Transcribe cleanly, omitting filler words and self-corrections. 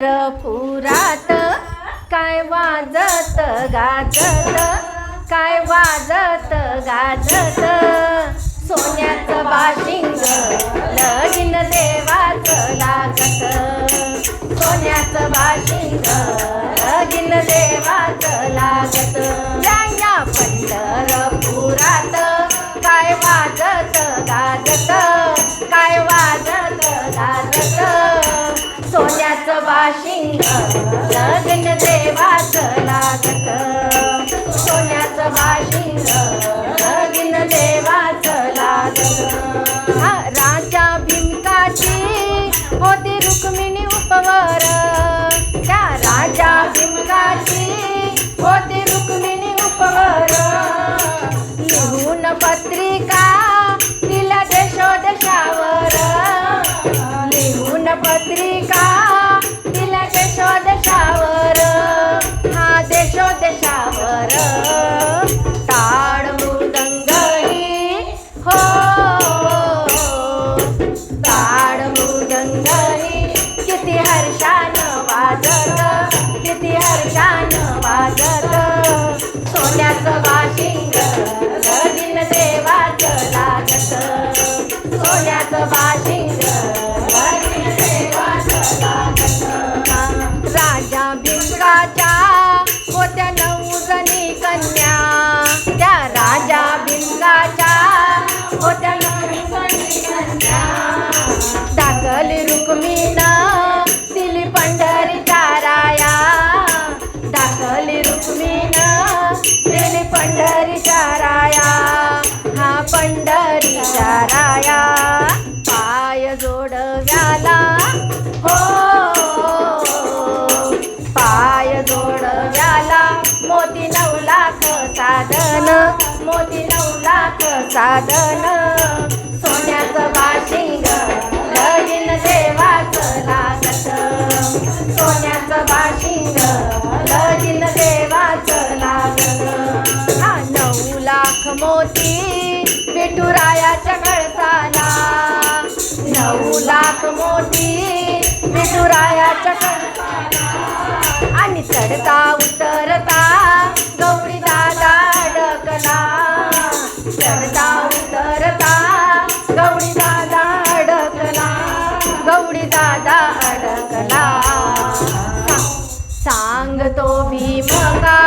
पंढरपुरात काय वाजत गाजत, काय वाजत गाजत, सोन्याचं बाशिंग लगीन देवाचं लागत, सोन्याचं बाशिंग लगीन देवाचं लागत। या पंढरपुरात काय वाजत गाजत, काय वाजत गाजत, सोन्याचं बाशिंग लगीन देवाचं लागत, सोन्याचं बाशिंग लगीन देवाचं लागत। राजा भीमकाची होती रुक्मिणी उपवर, त्या राजा भीमकाची होती रुक्मिणी उपवर, लिहून पत्रिका दिल्या देशोदेशावर, लिहून पत्रिका दिल्या देशोदेशावर, हा देशोदेशावर टाळ मृदंगही हो, टाळ मृदंगही किती हर्षानं वाजत, किती हर्षानं वाजत, सोन्याचं बाशिंग लगीन देवाचं लागत, सोन्याचं बाशिंग लगीन देवाचं लागत। राजा भीमकाच्या होत्या 9 जणी कन्या, त्या राजा भीमकाच्या होत्या 9 जणी कन्या, दाखली रुक्मिणीनं दिली पंढरीच्या राया, दाखली रुक्मिणीनं दिली पंढरीच्या राया, हा पंढरीच्या राया पाय जोडव्याला हो, पाय जोडव्याला मोती 9 लाख साधन, मोती 9 लाख साधन, सोन्याचं बाशिंग लगीन देवाचं लागत, सोन्याचं बाशिंग लगीन देवाचं लागत। 9 लाख मोती विठुरायाच्या कळसाला, 9 लाख मोती विठुरायाच्या कळसाला, आणि चढता उतरता गौरी दादा अडकला, चढता उतरता गौरी दादा अडकला, गौरी दादा अडकला। सांगतो भीम का